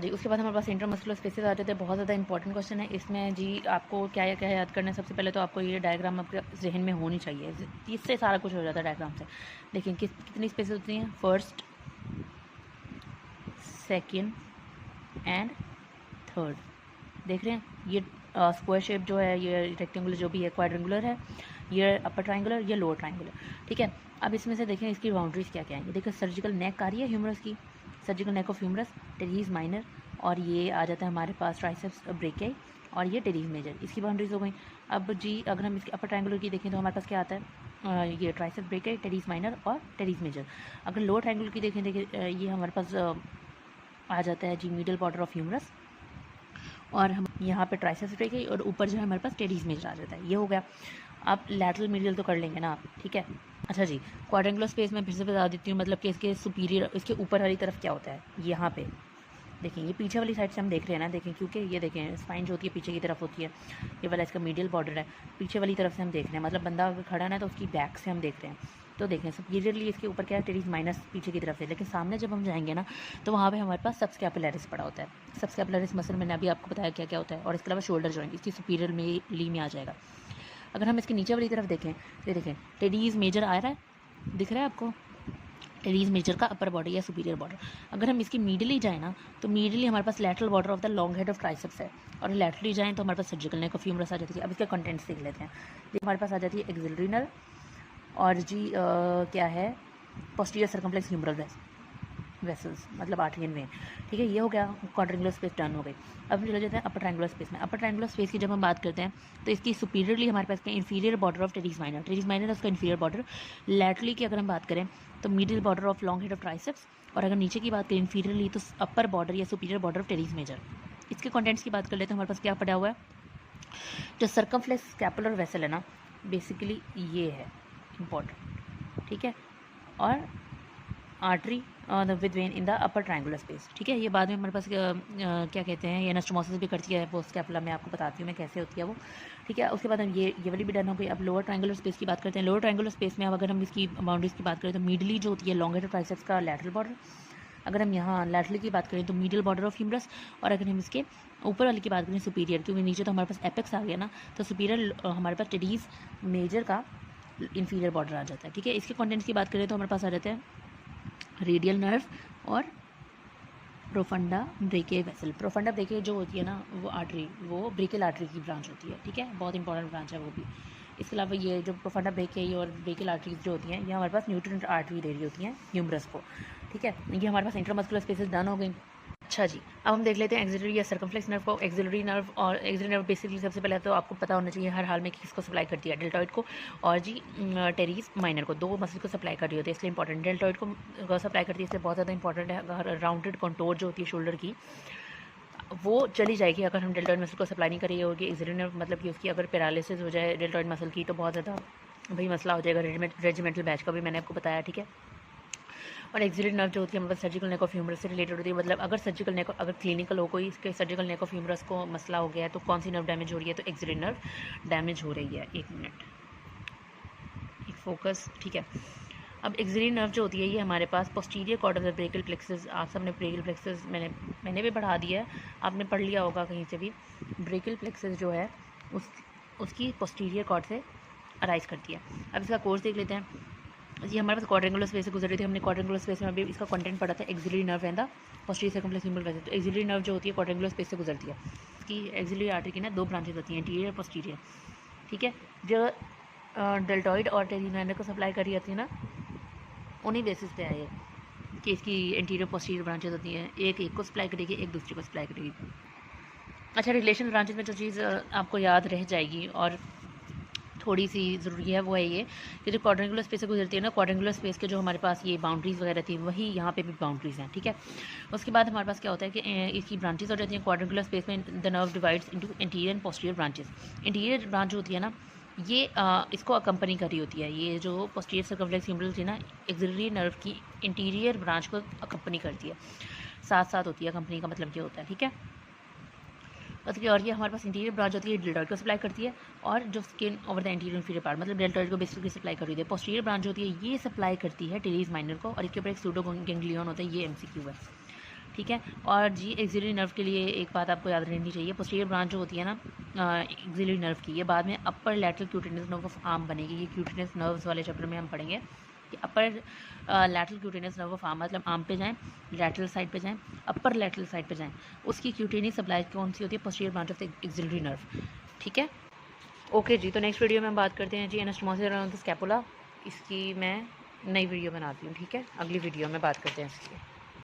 जी, उसके बाद हमारे पास इंट्रामस्कुलर स्पेसेस आ जाते हैं। बहुत ज़्यादा इंपॉर्टेंट क्वेश्चन है इसमें जी। आपको क्या क्या याद करना है? सबसे पहले तो आपको ये डायग्राम आपके जहन में होनी चाहिए, इससे सारा कुछ हो जाता है डायग्राम से। देखिए कितनी स्पेसेस होती हैं, फर्स्ट, सेकेंड एंड थर्ड। देख रहे हैं ये स्क्वायर शेप जो है, ये रेक्टेंगुलर जो भी है, क्वाड्रेंगुलर है, ये अपर ट्राइंगुलर, ये लोअर ट्राइंगुलर। ठीक है, अब इसमें से देखें इसकी बाउंड्रीज क्या क्या है। देखिए सर्जिकल नेक आ रही है ह्यूमरस की, surgical neck of humerus, teres minor, और ये आ जाता है हमारे पास ट्राइसेप्स ब्रेकियाई, और ये टेरीज मेजर। इसकी बाउंड्रीज हो गई। अब जी अगर हम इसके अपर ट्राइंगुलर की देखें तो हमारे पास क्या आता है, ये ट्राइसेप्स ब्रेकियाई, टेरीज माइनर और टेरीज मेजर। अगर लोअर ट्राइंगुलर की देखें, देखिए ये हमारे पास आ जाता है जी मिडल बॉर्डर ऑफ ह्यूमरस, और हम यहाँ पे ट्राइसेप्स ब्रेकियाई, और ऊपर जो है हमारे पास टेरीज मेजर आ जाता है। ये हो गया। आप लैटरल मीडियल तो कर लेंगे ना आप, ठीक है। अच्छा जी, क्वाड्रेंगुलर स्पेस में फिर से बता देती हूँ, मतलब कि इसके सुपीरियर, इसके ऊपर वाली तरफ क्या होता है, यहाँ पे देखिए, ये पीछे वाली साइड से हम देख रहे हैं ना, देखें क्योंकि ये देखें स्पाइन जो होती है पीछे की तरफ होती है, ये वाला इसका मीडियल बॉर्डर है, पीछे वाली तरफ से हम देख रहे हैं, मतलब बंदा अगर खड़ा है ना तो उसकी बैक से हम देख रहे हैं। तो देखें सुपीरियरली इसके ऊपर क्या है, टेरीज माइनस पीछे की तरफ है, लेकिन सामने जब हम जाएंगे ना तो वहाँ पे हमारे पास सबस्कैपुलरिस पड़ा होता है। सबस्कैपुलरिस मसल मैंने अभी आपको बताया क्या क्या होता है, और इसके अलावा शोल्डर जॉइंट इसकी सुपीरियर में ली में आ जाएगा। अगर हम इसके नीचे वाली तरफ देखें तो देखें टेरीज मेजर आ रहा है, दिख रहा है आपको, टेरीज मेजर का अपर बॉर्डर या सुपीरियर बॉर्डर। अगर हम इसकी मीडली जाए ना तो मीडली हमारे पास lateral border of the long head of triceps है, और लैटरली जाएँ तो हमारे पास सर्जिकल नेक ऑफ ह्यूमरस आ जाती है। अब इसके कंटेंट्स देख लेते हैं। हमारे पास आ जाती है एक्सिलरी नर्व, और जी क्या है, पोस्टीरियर सर्कम्फ्लेक्स ह्यूमरल वेसल्स, मतलब आर्टरियन वेन। ठीक है, ये हो गया, क्वाड्रेंगुलर स्पेस डन हो गई। अब हम चले जाते हैं अपर ट्रायंगुलर स्पेस में। अपर ट्रायंगुलर स्पेस की जब हम बात करते हैं तो इसकी सुपीरियरली हमारे पास inferior border of teres minor, teres minor है उसका इंफीरियर बॉर्डर। लैटरली की अगर हम बात करें तो middle border of long head of triceps, और अगर नीचे की बात करें इंफीरियरली तो अपर बॉर्डर या superior border of teres major. इसके कॉन्टेंट्स की बात कर लेते हैं। हमारे पास क्या पड़ा हुआ है, जो सर्कमफ्लेक्स स्कैपुलर वेसल है ना, बेसिकली ये है इम्पॉर्टेंट, ठीक है, और artery with when in the upper triangular space. ठीक है, ये बाद में हमारे पास क्या कहते हैं, ये एनास्टोमोसिस भी करती है पोस्ट स्कैपुला में, आपको बताती हूँ मैं कैसे होती है वो। ठीक है, उसके बाद हम ये वाली भी डन हो गई। अब लोअर ट्रायंगुलर स्पेस की बात करते हैं। लोअर ट्रायंगुलर स्पेस में अब अगर हम इसकी बाउंड्रीज की बात करें तो मिडली जो होती है लॉन्ग हेड ट्राइसेप्स का लैटरल बॉर्डर, अगर हम यहाँ लैटरल की बात करें तो मिडिल बॉर्डर ऑफ ह्यूमरस, और अगर हम इसके ऊपर वाले की बात करें सुपीरियर, क्योंकि नीचे तो हमारे पास एपेक्स आ गया ना, तो सुपीरियर हमारे पास टेरीज मेजर का इंफीरियर बॉर्डर आ जाता है। ठीक है, इसके कंटेंट्स की बात करें तो हमारे पास आ जाते हैं रेडियल नर्व और profunda brachial vessel. Profunda brachial जो होती है ना वो आर्टरी, वो ब्रेकियल आर्टरी की ब्रांच होती है। ठीक है, बहुत इंपॉर्टेंट ब्रांच है वो भी। इसके अलावा ये जो प्रोफंडा ब्रेकियल और ब्रेकियल आर्टरीज जो होती हैं ये हमारे पास न्यूट्रिएंट आर्टरी दे रही होती हैं ह्यूमरस को। ठीक है, ये हमारे पास इंट्रामस्कुलर स्पेसेस डन हो गई। अच्छा जी, अब हम देख लेते हैं एक्सिलरी या सर्कमफ्लेक्स नर्व को। एक्सिलरी नर्व, और एक्सिलरी नर्व बेसिकली सबसे पहले तो आपको पता होना चाहिए हर हाल में किसको सप्लाई करती है, डेल्टॉइड को और जी टेरीज माइनर को, दो मसल को सप्लाई कर रही होती है, इसलिए इंपॉर्टेंट। डेल्टॉइड को सप्लाई करती है इसलिए बहुत ज़्यादा इंपॉर्टेंट है। अगर राउंडेड कंटोर जो होती है शोल्डर की वो चली जाएगी अगर हम डेल्टॉइड मसल को सप्लाई नहीं कर रही होगी। एक्सिलरी नर्व मतलब कि उसकी अगर पैरालिसिस हो जाए डेल्टॉइड मसल की तो बहुत ज़्यादा भाई मसला हो जाएगा। रेजिमेंटल बैच का भी मैंने आपको बताया। ठीक है, और एक्सिलरी नर्व जो होती है मतलब सर्जिकल नेक ऑफ ह्यूमरस से रिलेटेड होती है। मतलब अगर सर्जिकल नेक, अगर क्लिनिकल हो कोई इसके सर्जिकल नेक ऑफ ह्यूमरस को मसला हो गया है तो कौन सी नर्व डैमेज हो रही है, तो एक्सिलरी नर्व डैमेज हो रही है। एक मिनट, एक फोकस। ठीक है, अब एक्सिलरी नर्व जो होती है ये हमारे पास posterior cord of the brachial plexus, आप सबने ब्रेकियल प्लेक्सस मैंने भी पढ़ा दिया है, आपने पढ़ लिया होगा कहीं से भी। ब्रेकियल प्लेक्सस जो है उसकी पोस्टीरियर कॉर्ड से अराइज करती है। अब इसका कोर्स देख लेते हैं। ये हमारे पास क्वाड्रेंगुलर स्पेस से गुजर रही थी, हमने क्वाड्रेंगुलर स्पेस में अभी इसका कंटेंट पढ़ा था axillary nerve and the posterior circumflex humeral vessel. तो एक्सिलरी नर्व जो होती है क्वाड्रेंगुलर स्पेस से गुजरती है। इसकी एक्सिलरी आर्टरी की ना दो ब्रांचेज होती हैं, इंटीरियर और पोस्टीरियर। ठीक है, जो डेल्टॉइड और टेरीज माइनर को सप्लाई कर रही होती है ना, उन्हीं बेसिस पे है ये कि इसकी इंटीरियर पोस्टीरियर ब्रांचेज होती हैं, एक को सप्लाई करेगी, एक दूसरे को सप्लाई करेगी। अच्छा, रिलेशन ब्रांचेज में जो चीज़ आपको याद रह जाएगी और थोड़ी सी ज़रूरी है वो है ये कि जो क्वाड्रेंगुलर स्पेस से गुजरती है ना, क्वाड्रेंगुलर स्पेस के जो हमारे पास ये बाउंड्रीज़ वगैरह थी वही यहाँ पे भी बाउंड्रीज़ हैं। ठीक है, उसके बाद हमारे पास क्या होता है कि इसकी ब्रांचेस हो जाती हैं क्वाड्रेंगुलर स्पेस में। The nerve divides into interior and posterior branches. Interior branch होती है ना ये इसको अकम्पनी कर रही होती है, ये जो पोस्टीरियर सर्कमफ्लेक्स ह्यूमरल थी ना एक्सिलरी नर्व की इंटीरियर ब्रांच को अकम्पनी करती है, साथ साथ होती है। कंपनी का मतलब ये होता है। ठीक है, और ये हमारे पास इंटीरियर ब्रांच होती है डेल्टॉइड को सप्लाई करती है, और जो skin over the interior inferior part मतलब डेल्टॉइड को बेसिकली सप्लाई कर रही है। पोस्टीरियर ब्रांच होती है ये सप्लाई करती है टेरीज माइनर को, और इसके ऊपर एक सूडो गैंग्लियन होता है, ये एमसीक्यू है। ठीक है। और जी एक्सिलरी नर्व के लिए एक बात आपको याद रहनी चाहिए, पोस्टीरियर ब्रांच जो होती है ना एक्सिलरी नर्व की, ये बाद में upper lateral cutaneous nerve of arm बनेगी। ये क्यूटेनियस नर्व्स वाले चैप्टर में हम पढ़ेंगे कि upper lateral cutaneous nerve of arm, मतलब आर्म पे जाएं, लैटरल साइड पे जाएं, अपर लैटरल साइड पे जाएं, उसकी क्यूटेनियस सप्लाई कौन सी होती है? Posterior branch of the axillary nerve. ठीक है, ओके जी। तो नेक्स्ट वीडियो में हम बात करते हैं जी एनास्टोमोसिस अराउंड द स्कैपुला। इसकी मैं नई वीडियो बनाती हूँ, ठीक है, अगली वीडियो में बात करते हैं इसकी।